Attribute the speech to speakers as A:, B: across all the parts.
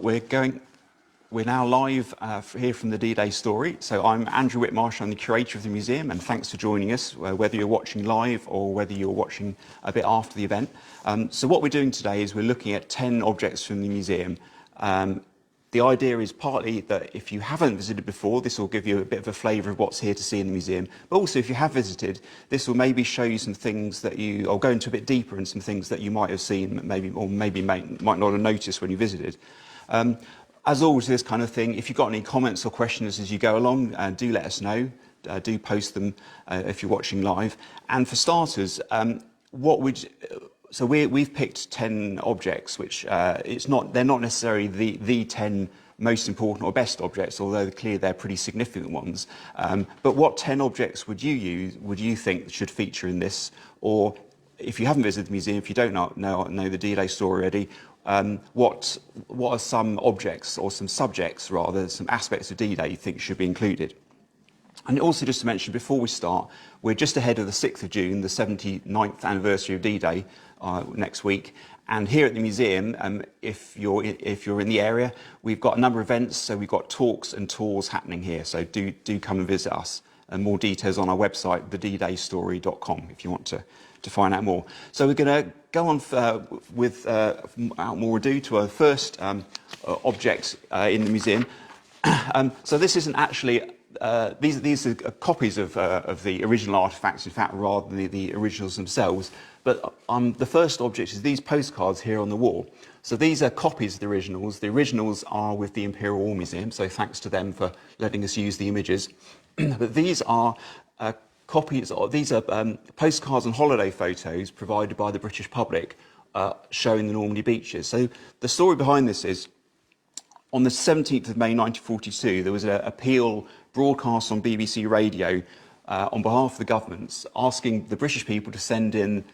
A: We're now live here from the D-Day story. So I'm Andrew Whitmarsh, I'm the curator of the museum, and thanks for joining us, whether you're watching live or whether you're watching a bit after the event. So what we're doing today is we're looking at 10 objects from the museum. The idea is partly that if you haven't visited before, this will give you a bit of a flavour of what's here to see in the museum. But also, if you have visited, this will maybe show you some things that or go into a bit deeper and some things that you might have seen, maybe might not have noticed when you visited. As always, this kind of thing, if you've got any comments or questions as you go along, do let us know. Do post them if you're watching live. And for starters, we've picked 10 objects, which they're not necessarily the 10 most important or best objects, although clearly they're pretty significant ones. But what 10 objects would you think should feature in this? Or if you haven't visited the museum, if you don't know the D-Day story already, what are some objects or some subjects rather, some aspects of D-Day you think should be included? And also just to mention before we start, we're just ahead of the 6th of June, the 79th anniversary of D-Day next week. And here at the museum, if you're in the area, we've got a number of events. So we've got talks and tours happening here. So do come and visit us. And more details on our website, thedaystory.com, if you want to find out more. So we're going to go on without more ado to our first object in the museum. So this isn't actually. These are copies of the original artefacts, in fact, rather than the originals themselves. But the first object is these postcards here on the wall. So these are copies of the originals. The originals are with the Imperial War Museum, so thanks to them for letting us use the images. But these are postcards and holiday photos provided by the British public showing the Normandy beaches. So the story behind this is, on the 17th of May 1942, there was an appeal broadcast on BBC Radio on behalf of the governments asking the British people to send in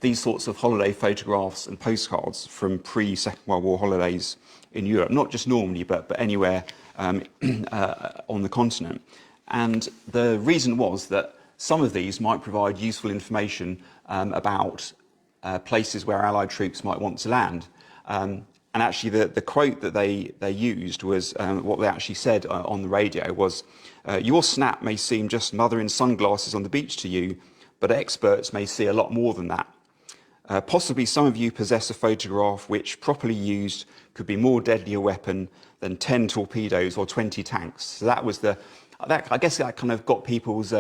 A: these sorts of holiday photographs and postcards from pre-Second World War holidays in Europe, not just Normandy, but anywhere on the continent. And the reason was that some of these might provide useful information about places where Allied troops might want to land. And actually, the quote that they used was what they actually said on the radio was, "Your snap may seem just mother in sunglasses on the beach to you, but experts may see a lot more than that. Possibly some of you possess a photograph which, properly used, could be more deadly a weapon than 10 torpedoes or 20 tanks." So that was I guess that kind of got people's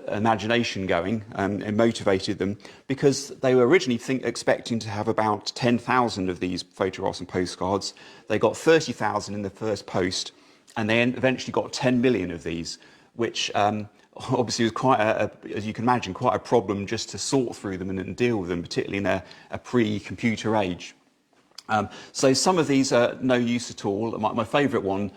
A: imagination going and motivated them, because they were originally expecting to have about 10,000 of these photographs and postcards. They got 30,000 in the first post, and they eventually got 10 million of these, which obviously was quite as you can imagine, quite a problem just to sort through them and deal with them, particularly in a pre-computer age. So some of these are no use at all. My favourite one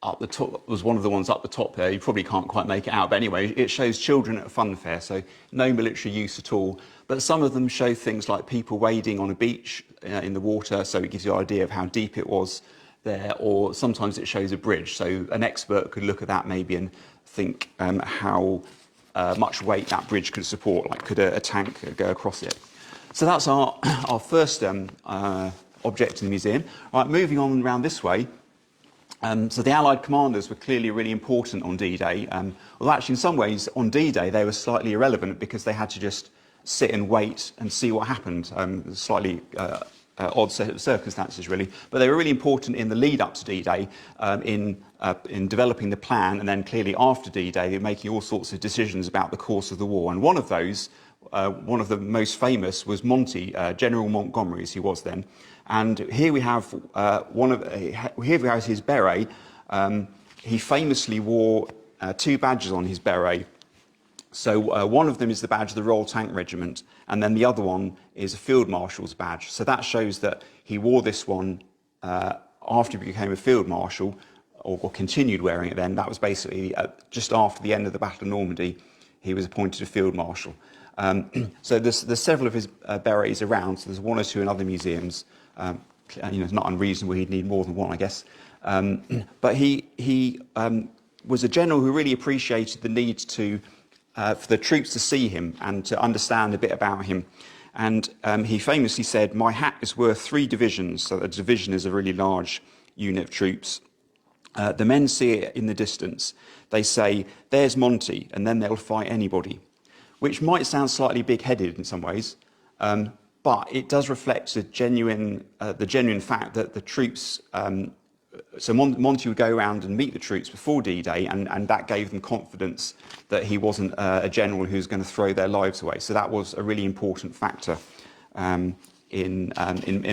A: up the top was one of the ones up the top there. You probably can't quite make it out, but anyway, it shows children at a fun fair, so no military use at all. But some of them show things like people wading on a beach in the water, so it gives you an idea of how deep it was there, or sometimes it shows a bridge, so an expert could look at that maybe and think how much weight that bridge could support, like could a tank go across it. So that's our first object in the museum. Right, moving on around this way. So the Allied commanders were clearly really important on D-Day. Well, actually, in some ways, on D-Day, they were slightly irrelevant because they had to just sit and wait and see what happened. Slightly odd set of circumstances, really. But they were really important in the lead-up to D-Day, in developing the plan, and then clearly after D-Day, making all sorts of decisions about the course of the war. And one of those, one of the most famous, was Monty, General Montgomery, as he was then. And here we have his beret. He famously wore two badges on his beret. So one of them is the badge of the Royal Tank Regiment, and then the other one is a Field Marshal's badge. So that shows that he wore this one after he became a Field Marshal, or continued wearing it then. That was basically just after the end of the Battle of Normandy, he was appointed a Field Marshal. So there's several of his berets around, so there's one or two in other museums. It's not unreasonable he'd need more than one, I guess. But he was a general who really appreciated the need for the troops to see him and to understand a bit about him. And he famously said, "My hat is worth 3 divisions." So a division is a really large unit of troops. The men see it in the distance. They say, "There's Monty," and then they'll fight anybody, which might sound slightly big-headed in some ways, but it does reflect the genuine fact that the troops. So Monty would go around and meet the troops before D-Day, and that gave them confidence that he wasn't a general who was going to throw their lives away. So that was a really important factor in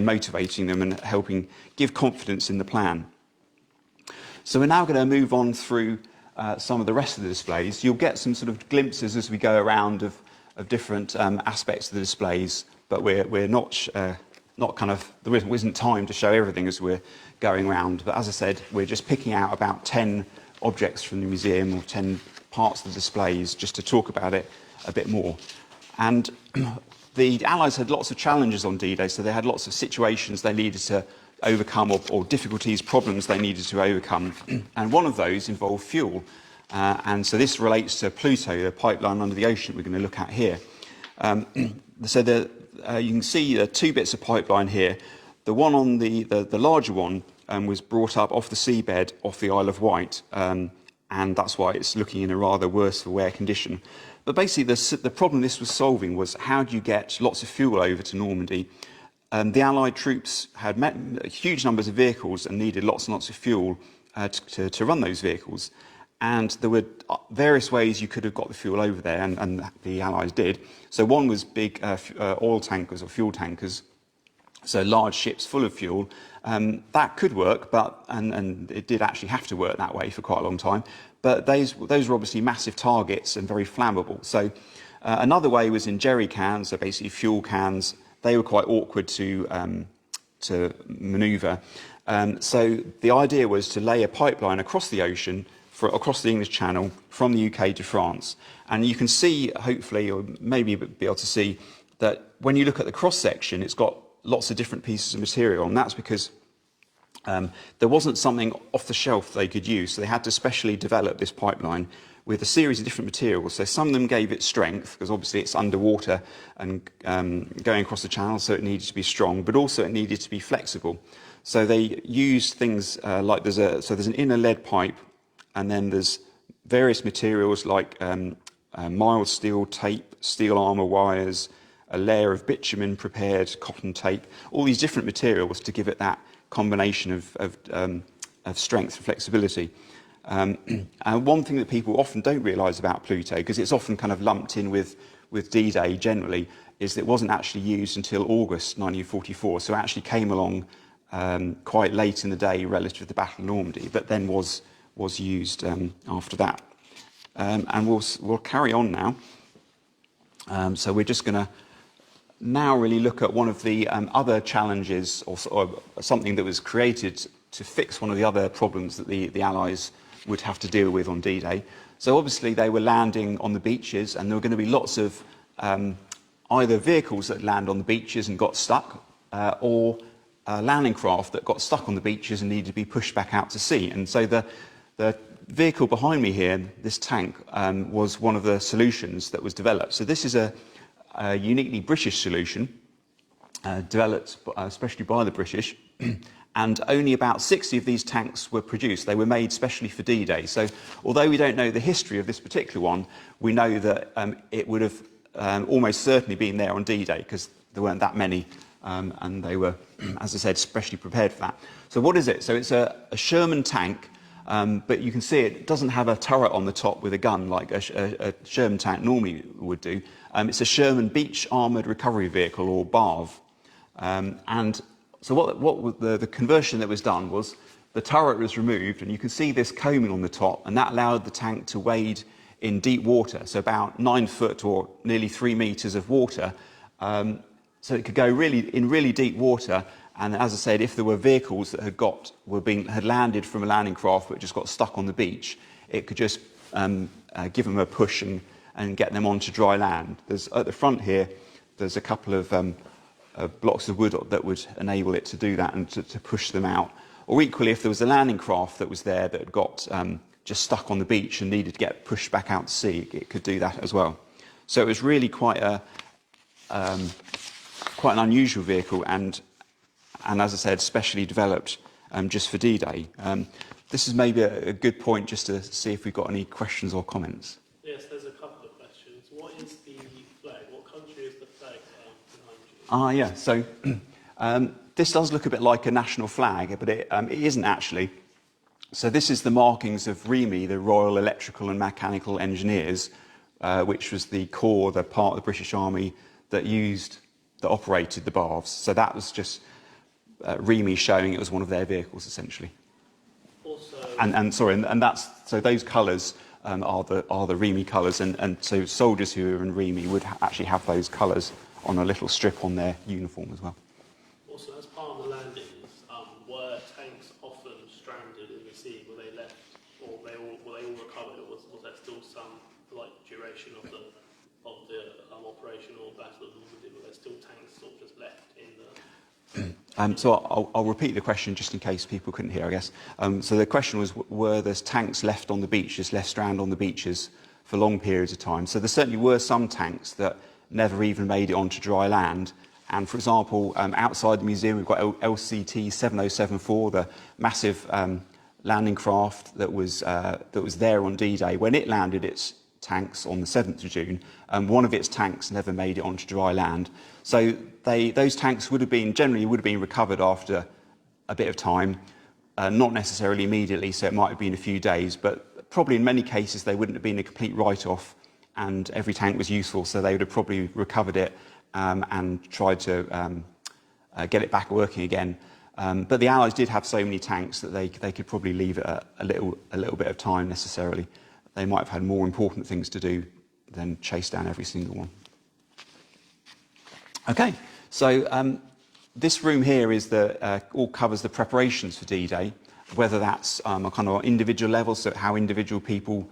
A: motivating them and helping give confidence in the plan. So we're now going to move on through some of the rest of the displays. You'll get some sort of glimpses as we go around of different aspects of the displays, but we're not there isn't time to show everything as we're going around. But as I said, we're just picking out about 10 objects from the museum or 10 parts of the displays just to talk about it a bit more. And the Allies had lots of challenges on D-Day, so they had lots of situations they needed to overcome or difficulties, problems they needed to overcome. And one of those involved fuel. And so this relates to Pluto, the pipeline under the ocean we're going to look at here. So you can see 2 bits of pipeline here. The one on the larger one was brought up off the seabed off the Isle of Wight, and that's why it's looking in a rather worse for wear condition. But basically the problem this was solving was, how do you get lots of fuel over to Normandy? The Allied troops had huge numbers of vehicles and needed lots and lots of fuel to run those vehicles. And there were various ways you could have got the fuel over there, and the Allies did. So one was big oil tankers or fuel tankers, so large ships full of fuel. That could work, and it did actually have to work that way for quite a long time. But those were obviously massive targets and very flammable. So another way was in jerry cans, so basically fuel cans. They were quite awkward to manoeuvre. So the idea was to lay a pipeline across the ocean, across the English Channel, from the UK to France. And you can see, hopefully, or maybe be able to see, that when you look at the cross-section, it's got lots of different pieces of material, and that's because there wasn't something off the shelf they could use, so they had to specially develop this pipeline with a series of different materials. So some of them gave it strength, because obviously it's underwater and going across the channel, so it needed to be strong, but also it needed to be flexible. So they used things like there's an inner lead pipe, and then there's various materials like mild steel tape, steel armour wires, a layer of bitumen prepared cotton tape, all these different materials to give it that combination of strength and flexibility. And one thing that people often don't realise about Pluto, because it's often kind of lumped in with D-Day generally, is that it wasn't actually used until August 1944, so it actually came along quite late in the day relative to the Battle of Normandy, but then was used after that. And we'll carry on now. So we're just going to now really look at one of the other challenges, or something that was created to fix one of the other problems that the Allies would have to deal with on D-Day. So obviously they were landing on the beaches, and there were going to be lots of either vehicles that land on the beaches and got stuck, or landing craft that got stuck on the beaches and needed to be pushed back out to sea. And so the vehicle behind me here, this tank, was one of the solutions that was developed. So this is a uniquely British solution, developed especially by the British, and only about 60 of these tanks were produced. They were made specially for D-Day. So although we don't know the history of this particular one, we know that it would have almost certainly been there on D-Day, because there weren't that many, and they were, as I said, specially prepared for that. So what is it? So it's a Sherman tank, but you can see it doesn't have a turret on the top with a gun like a Sherman tank normally would do. It's a Sherman Beach Armoured Recovery Vehicle, or BARV. And so what the conversion that was done was the turret was removed, and you can see this coaming on the top, and that allowed the tank to wade in deep water, so about 9 foot or nearly 3 meters of water. So it could go in really deep water. And as I said, if there were vehicles that had landed from a landing craft but just got stuck on the beach, it could just give them a push and get them onto dry land. At the front here, there's a couple of blocks of wood that would enable it to do that and to push them out. Or equally, if there was a landing craft that was there that had got just stuck on the beach and needed to get pushed back out to sea, it could do that as well. So it was really quite quite an unusual vehicle, and as I said, specially developed just for D-Day. This is maybe a good point just to see if we've got any questions or comments.
B: Yes, there's a couple of questions. What is the flag? What country is the flag behind you?
A: Yeah, so this does look a bit like a national flag, but it isn't actually. So this is the markings of REME, the Royal Electrical and Mechanical Engineers, which was the corps, the part of the British Army that operated the baths. So that was just REME showing it was one of their vehicles, essentially.
B: Also,
A: and that's so those colours are the REME colours, and so soldiers who are in REME would actually have those colours on a little strip on their uniform as well.
B: Also, as part of the landings, were tanks often stranded in the sea? Were they left, or were they all recovered, or was there still some duration of the operational battle of Normandy? Were there still tanks sort of just left in the?
A: So I'll repeat the question just in case people couldn't hear, I guess. So the question was, were there tanks left on the beaches, left stranded on the beaches for long periods of time? So there certainly were some tanks that never even made it onto dry land. And for example, outside the museum, we've got LCT 7074, the massive landing craft that was there on D-Day. When it landed its tanks on the 7th of June, one of its tanks never made it onto dry land. So those tanks would have been recovered after a bit of time, not necessarily immediately, so it might have been a few days, but probably in many cases they wouldn't have been a complete write-off, and every tank was useful, so they would have probably recovered it and tried to get it back working again. But the Allies did have so many tanks that they could probably leave it a little bit of time necessarily. They might have had more important things to do than chase down every single one. Okay, so this room here is all covers the preparations for D-Day, whether that's a kind of individual level, so how individual people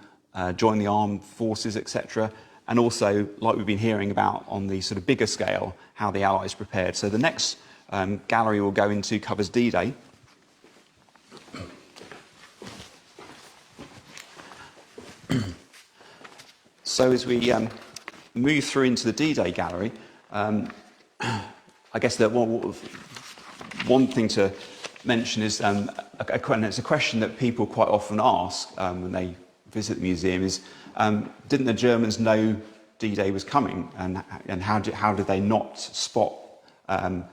A: join the armed forces, etc., and also, like we've been hearing about on the sort of bigger scale, how the Allies prepared. So the next gallery we'll go into covers D-Day. So as we move through into the D-Day gallery, I guess that one thing to mention is it's a question that people quite often ask when they visit the museum is, didn't the Germans know D-Day was coming, and how did they not spot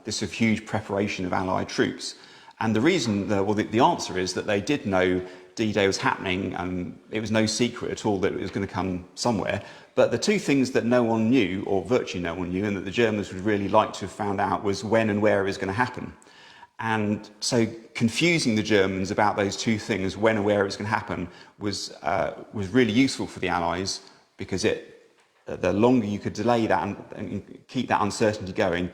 A: this huge preparation of Allied troops? And the reason, the answer is that they did know D-Day was happening, and it was no secret at all that it was going to come somewhere. But the two things that no one knew, or virtually no one knew, and that the Germans would really like to have found out was when and where it was going to happen. And so confusing the Germans about those two things, when and where it was going to happen, was really useful for the Allies, because the longer you could delay that and keep that uncertainty going,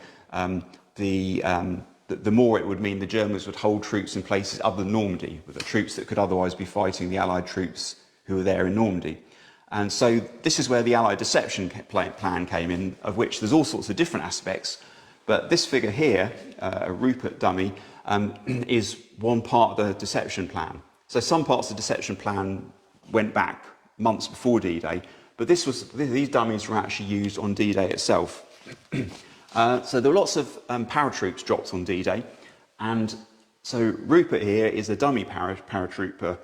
A: the more it would mean the Germans would hold troops in places other than Normandy, with the troops that could otherwise be fighting the Allied troops who were there in Normandy. And so this is where the Allied deception plan came in, of which there's all sorts of different aspects. But this figure here, a Rupert Dummy, is one part of the deception plan. So some parts of the deception plan went back months before D-Day, but these dummies were actually used on D-Day itself. So there were lots of paratroops dropped on D-Day, and so Rupert here is a dummy paratrooper.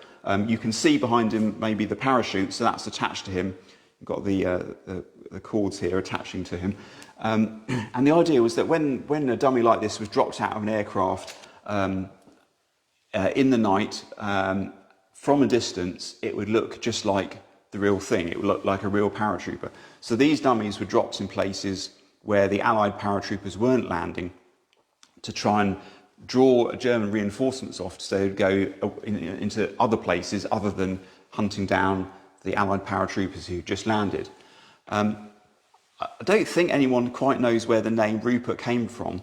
A: You can see behind him maybe the parachute, so that's attached to him. You've got the cords here attaching to him. And the idea was that when a dummy like this was dropped out of an aircraft in the night, from a distance, it would look just like the real thing. It would look like a real paratrooper. So these dummies were dropped in places where the Allied paratroopers weren't landing, to try and draw German reinforcements off, so they'd go into other places other than hunting down the Allied paratroopers who just landed. I don't think anyone quite knows where the name Rupert came from.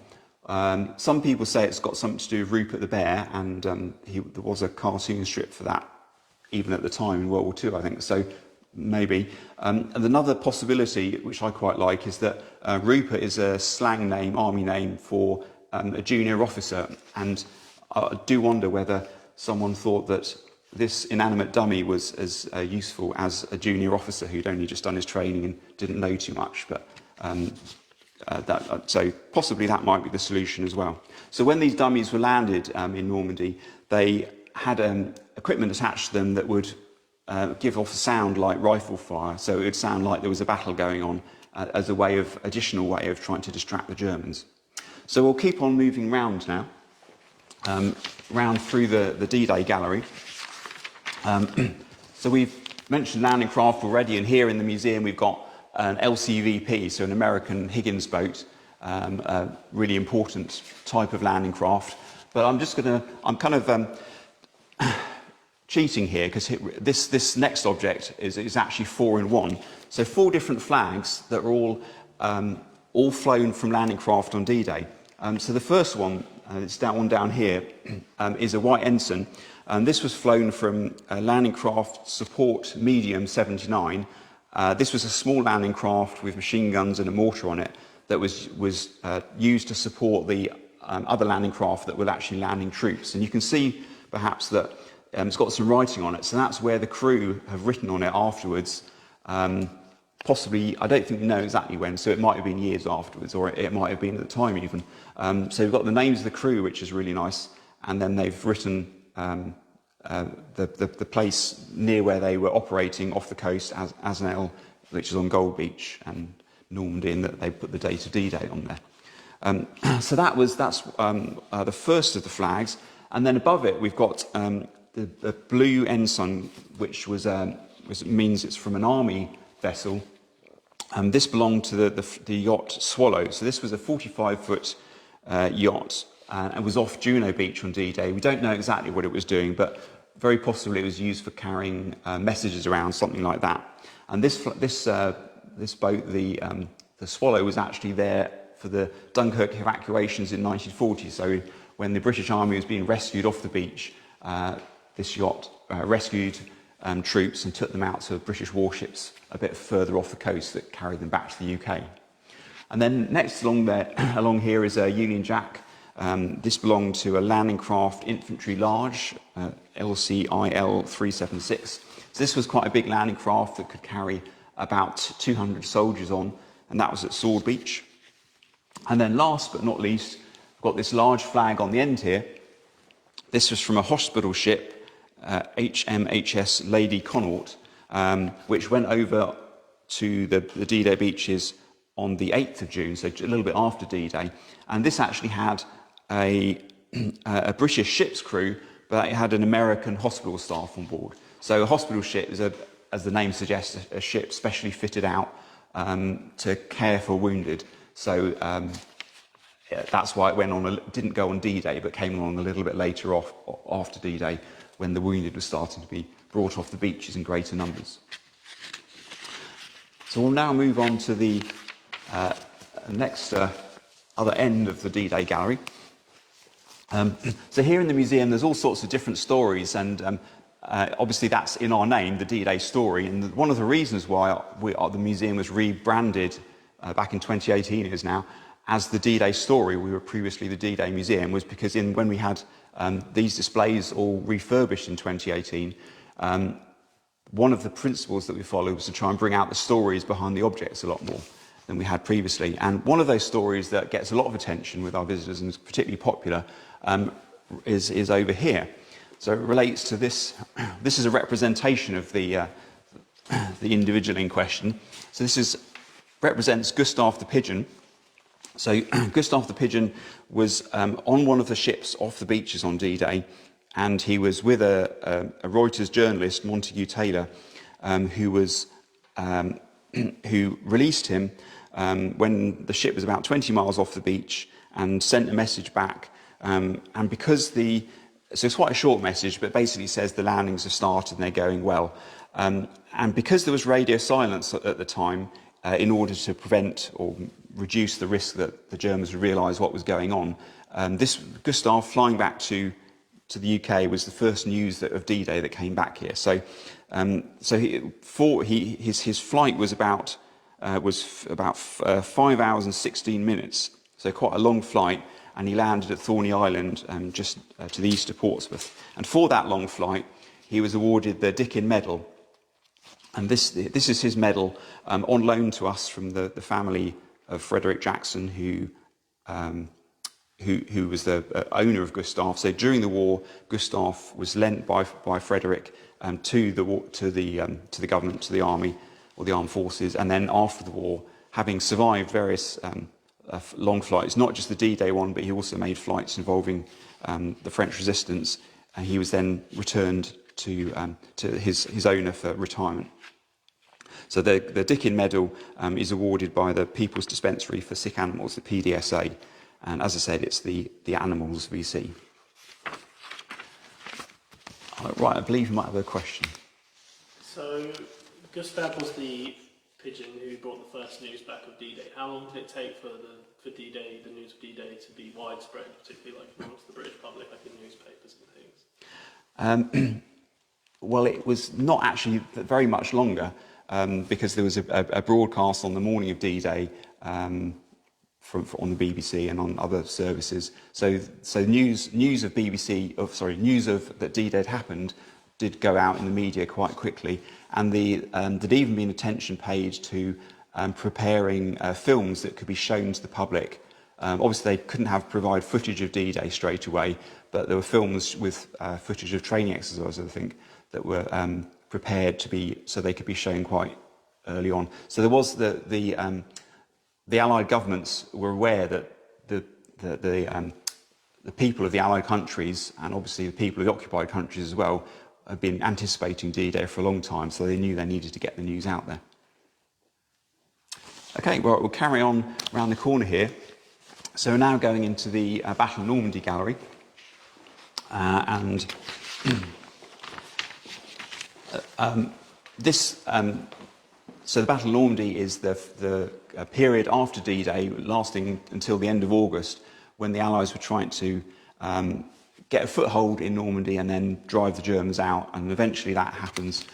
A: Some people say it's got something to do with Rupert the Bear, and there was a cartoon strip for that even at the time in World War II, I think, so maybe. And another possibility, which I quite like, is that Rupert is a slang name, army name, for a junior officer, and I do wonder whether someone thought that this inanimate dummy was as useful as a junior officer who'd only just done his training and didn't know too much. But So possibly that might be the solution as well. So when these dummies were landed in Normandy, they had equipment attached to them that would give off a sound like rifle fire. So it would sound like there was a battle going on as a additional way of trying to distract the Germans. So we'll keep on moving round now, round through the D-Day gallery. So we've mentioned landing craft already, and here in the museum we've got an LCVP, so an American Higgins boat, a really important type of landing craft. But I'm kind of cheating here, because this next object is actually 4 in 1. So 4 different flags that are all flown from landing craft on D-Day. So the first one, it's that one down here, is a white ensign. This was flown from landing craft support medium 79. This was a small landing craft with machine guns and a mortar on it that was used to support the other landing craft that were actually landing troops. And you can see perhaps that it's got some writing on it, so that's where the crew have written on it afterwards. Possibly, I don't think we know exactly when, so it might have been years afterwards, or it might have been at the time even. So we've got the names of the crew, which is really nice, and then they've written the place near where they were operating off the coast as an L, which is on Gold Beach, and Normandy, and that they put the date of D-Day on there. So that's the first of the flags, and then above it we've got the blue ensign, which means it's from an army vessel. This belonged to the yacht Swallow. So this was a 45-foot yacht, and was off Juno Beach on D-Day. We don't know exactly what it was doing, but very possibly it was used for carrying messages around, something like that. And this boat, the Swallow, was actually there for the Dunkirk evacuations in 1940. So when the British Army was being rescued off the beach, this yacht rescued troops and took them out to British warships a bit further off the coast that carried them back to the UK. And then next along here is a Union Jack. This belonged to a landing craft infantry large, LCIL 376. So this was quite a big landing craft that could carry about 200 soldiers on, and that was at Sword Beach. And then last but not least, we've got this large flag on the end here. This was from a hospital ship, HMHS Lady Connaught, which went over to the D-Day beaches on the 8th of June, so a little bit after D-Day. And this actually had a British ship's crew, but it had an American hospital staff on board. So a hospital ship is, as the name suggests, a ship specially fitted out to care for wounded. So that's why it didn't go on D-Day, but came on a little bit later after D-Day, when the wounded were starting to be brought off the beaches in greater numbers. So we'll now move on to the next other end of the D-Day gallery. So here in the museum there's all sorts of different stories, and obviously that's in our name, the D-Day story, and one of the reasons why the museum was rebranded back in 2018 is now as the D-Day story. We were previously the D-Day Museum, was because when we had these displays all refurbished in 2018, one of the principles that we followed was to try and bring out the stories behind the objects a lot more than we had previously. And one of those stories that gets a lot of attention with our visitors and is particularly popular is over here. So it relates to this. This is a representation of the individual in question. So this represents Gustav the Pigeon. So Gustav the Pigeon was on one of the ships off the beaches on D-Day, and he was with a Reuters journalist, Monty Taylor, who released him when the ship was about 20 miles off the beach, and sent a message back. And because so it's quite a short message, but basically says the landings have started and they're going well. And because there was radio silence at the time, in order to prevent or reduce the risk that the Germans would realise what was going on, this Gustav flying back to the UK was the first news of D-Day that came back here. So, his flight was about 5 hours and 16 minutes. So quite a long flight, and he landed at Thorney Island, just to the east of Portsmouth. And for that long flight, he was awarded the Dickin Medal. And this is his medal, on loan to us from the family Frederick Jackson, who was the owner of Gustave. So during the war, Gustave was lent by Frederick to the government, to the army or the armed forces, and then after the war, having survived various long flights, not just the D-Day one, but he also made flights involving the French resistance, and he was then returned to his owner for retirement. So the Dickin Medal is awarded by the People's Dispensary for Sick Animals, the PDSA, and as I said, it's the animals VC. Right, I believe you might have a question.
B: So Gustave was the Pigeon who brought the first news back of D-Day. How long did it take for D-Day, the news of D-Day, to be widespread, particularly like amongst the British public, like in newspapers and things?
A: Well, it was not actually very much longer, because there was a broadcast on the morning of D-Day on the BBC and on other services. So news of that D-Day had happened did go out in the media quite quickly, and there'd even been attention paid to preparing films that could be shown to the public. Obviously, they couldn't provide footage of D-Day straight away, but there were films with footage of training exercises, I think, that were prepared so they could be shown quite early on. So there was the Allied governments were aware that the people of the Allied countries, and obviously the people of the occupied countries as well, had been anticipating D-Day for a long time, so they knew they needed to get the news out there. Okay, well, we'll carry on around the corner here. So we're now going into the Battle of Normandy gallery, and so the Battle of Normandy is the period after D-Day, lasting until the end of August, when the Allies were trying to get a foothold in Normandy and then drive the Germans out, and eventually that happens.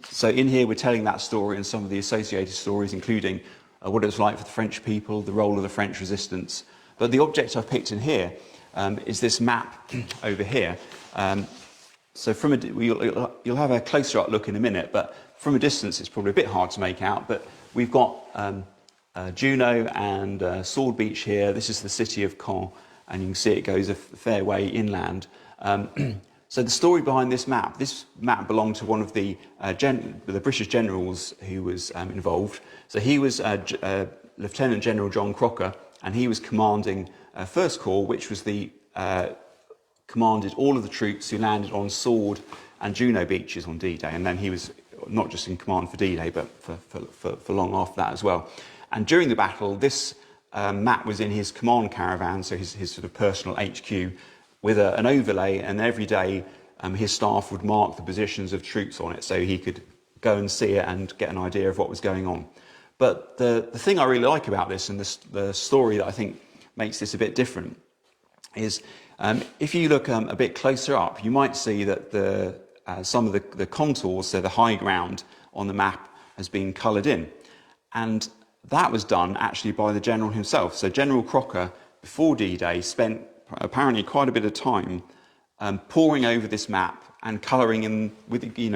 A: So in here we're telling that story and some of the associated stories, including what it was like for the French people, the role of the French resistance. But the object I've picked in here is this map over here. So you'll have a closer up look in a minute, but from a distance it's probably a bit hard to make out, but we've got Juno and Sword Beach here. This is the city of Caen, and you can see it goes a fair way inland. So the story behind this map belonged to one of the British generals who was involved. So he was Lieutenant General John Crocker, and he was commanding First Corps, which was commanded all of the troops who landed on Sword and Juno beaches on D-Day, and then he was not just in command for D-Day, but for long after that as well. And during the battle, this map was in his command caravan, so his sort of personal HQ, with an overlay, and every day his staff would mark the positions of troops on it so he could go and see it and get an idea of what was going on. But the thing I really like about this, and the story that I think makes this a bit different, is if you look a bit closer up, you might see that some of the contours, so the high ground on the map, has been coloured in. And that was done actually by the general himself. So General Crocker, before D-Day, spent apparently quite a bit of time poring over this map and colouring in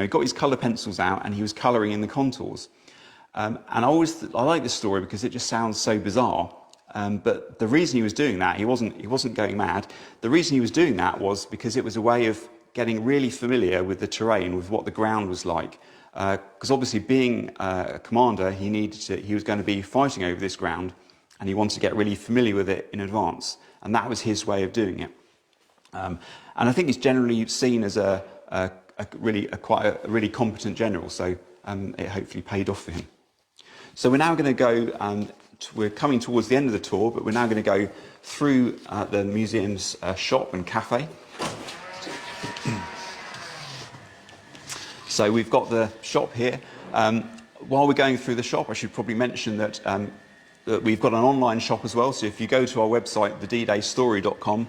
A: got his colour pencils out, and he was colouring in the contours. And I like this story because it just sounds so bizarre. But the reason he was doing that, he wasn't going mad. The reason he was doing that was because it was a way of getting really familiar with the terrain, with what the ground was like. Because obviously, being a commander, he was going to be fighting over this ground, and he wanted to get really familiar with it in advance. And that was his way of doing it. And I think he's generally seen as quite a really competent general. So it hopefully paid off for him. So we're now going to go. We're coming towards the end of the tour, but we're now going to go through the museum's shop and cafe. So we've got the shop here. While we're going through the shop, I should probably mention that we've got an online shop as well. So if you go to our website, thedaystory.com,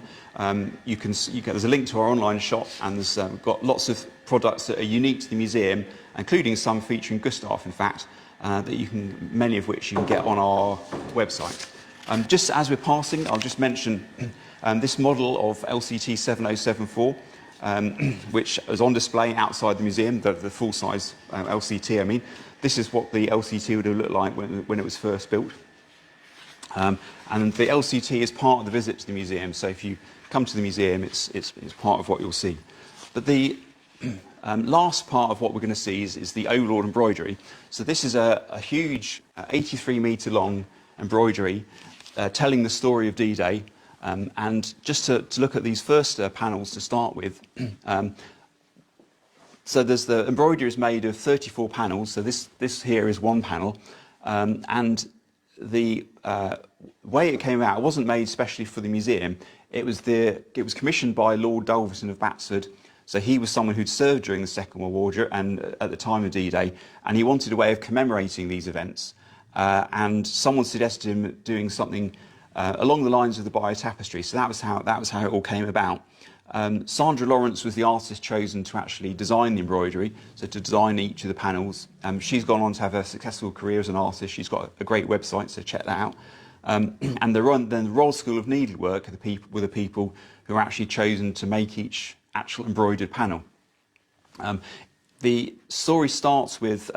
A: there's a link to our online shop, and we've got lots of products that are unique to the museum, including some featuring Gustave, in fact, many of which you can get on our website. Just as we're passing, I'll just mention this model of LCT 7074, which is on display outside the museum, the full-size LCT, I mean. This is what the LCT would have looked like when it was first built. And the LCT is part of the visit to the museum, so if you come to the museum, it's part of what you'll see. But the last part of what we're going to see is the overlord embroidery. So this is a huge 83-metre long embroidery telling the story of D-Day. And just to look at these first panels to start with, so there's the embroidery is made of 34 panels, so this here is one panel, and the way it came out, it wasn't made specially for the museum. It was commissioned by Lord Dulverton of Batsford. So he was someone who'd served during the Second World War and at the time of D-Day, and he wanted a way of commemorating these events. And someone suggested him doing something along the lines of the Bayeux Tapestry. So that was how it all came about. Sandra Lawrence was the artist chosen to actually design the embroidery, so to design each of the panels. She's gone on to have a successful career as an artist. She's got a great website, so check that out. And the Royal School of Needlework were the people who were actually chosen to make each actual embroidered panel. The story starts with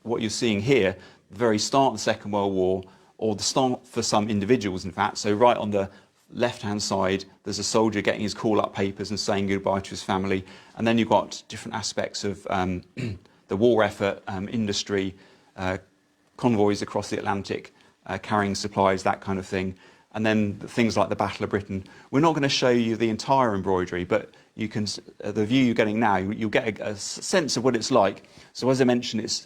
A: what you're seeing here, the very start of the Second World War, or the start for some individuals, in fact. So right on the left-hand side, there's a soldier getting his call-up papers and saying goodbye to his family. And then you've got different aspects of the war effort, industry, convoys across the Atlantic, carrying supplies, that kind of thing. And then things like the Battle of Britain. We're not going to show you the entire embroidery, but you can, the view you're getting now, you'll get a sense of what it's like. So as I mentioned, it's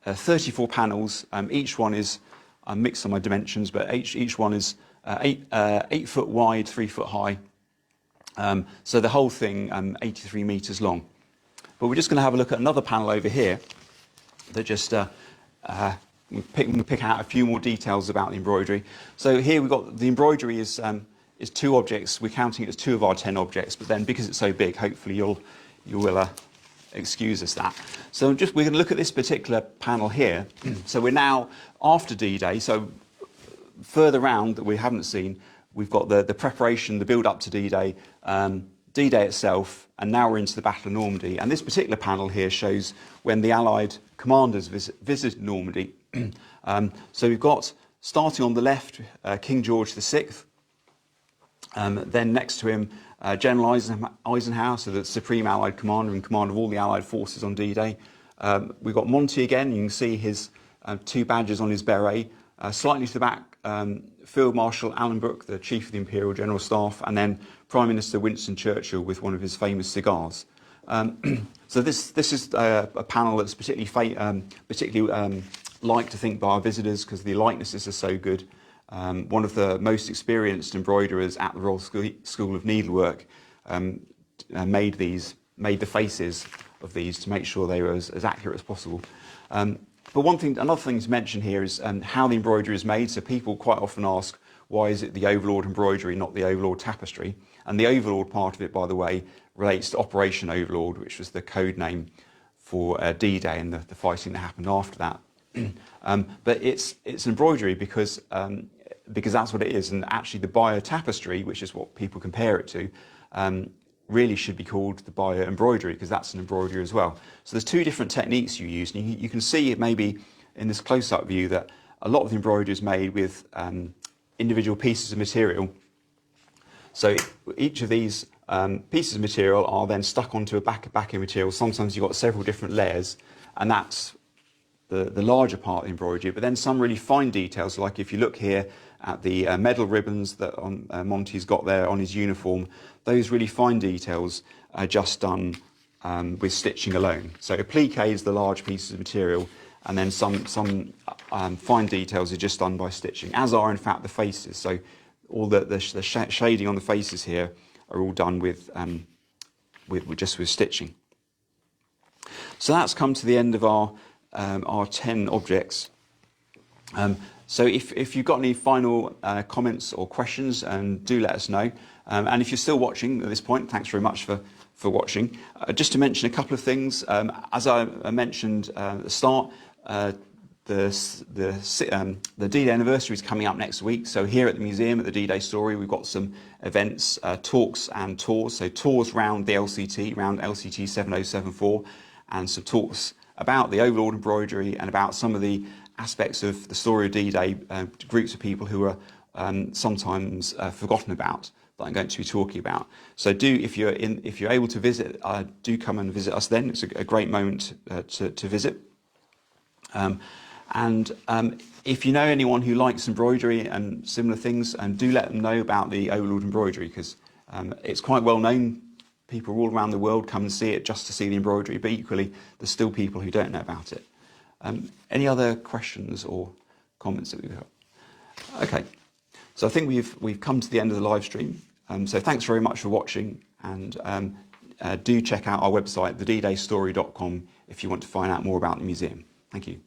A: 34 panels. Each one is, I mixed on my dimensions, but each one is 8 foot wide, 3 foot high. So the whole thing 83 metres long. But we're just going to have a look at another panel over here that just pick out a few more details about the embroidery. So here we've got the embroidery is 2 objects. We're counting it as 2 of our 10 objects, but then because it's so big, hopefully you will excuse us that. So we're going to look at this particular panel here. So we're now after D-Day. So further round that we haven't seen, we've got the preparation, the build up to D-Day, D-Day itself, and now we're into the Battle of Normandy. And this particular panel here shows when the Allied commanders visited Normandy. So we've got, starting on the left, King George VI, then next to him, General Eisenhower, so the Supreme Allied Commander in command of all the Allied forces on D-Day. We've got Monty again. You can see his 2 badges on his beret. Slightly to the back, Field Marshal Alan Brooke, the Chief of the Imperial General Staff, and then Prime Minister Winston Churchill with one of his famous cigars. So this is a panel that's particularly liked, to think, by our visitors because the likenesses are so good. One of the most experienced embroiderers at the Royal School of Needlework made the faces of these to make sure they were as accurate as possible. But another thing to mention here is how the embroidery is made. So people quite often ask, why is it the Overlord embroidery, not the Overlord tapestry? And the Overlord part of it, by the way, relates to Operation Overlord, which was the code name for D-Day and the fighting that happened after that. But it's embroidery because that's what it is. And actually the Bayeux tapestry, which is what people compare it to, really should be called the Bayeux embroidery because that's an embroidery as well. So there's 2 different techniques you use. And you can see maybe in this close-up view that a lot of the embroidery is made with individual pieces of material. So each of these pieces of material are then stuck onto a backing material. Sometimes you've got several different layers, and that's the larger part of the embroidery. But then some really fine details, like if you look here at the medal ribbons that Monty's got there on his uniform, those really fine details are just done with stitching alone. So applique is the large pieces of material, and then some fine details are just done by stitching, as are in fact the faces. So all the shading on the faces here are all done with stitching. So that's come to the end of our 10 objects. So if you've got any final comments or questions, do let us know. And if you're still watching at this point, thanks very much for watching. Just to mention a couple of things. As I mentioned at the start, the D-Day anniversary is coming up next week. So here at the museum at the D-Day Story, we've got some events, talks and tours. So tours round the LCT, round LCT 7074, and some talks about the Overlord embroidery and about some of the aspects of the story of D-Day, groups of people who are sometimes forgotten about, that I'm going to be talking about. So if you're able to visit, do come and visit us then. It's a great moment to visit. If you know anyone who likes embroidery and similar things, do let them know about the Overlord embroidery, because it's quite well known. People all around the world come and see it just to see the embroidery, but equally there's still people who don't know about it. Any other questions or comments that we've got? Okay, so I think we've come to the end of the live stream. So thanks very much for watching, and do check out our website, thedaystory.com, if you want to find out more about the museum. Thank you.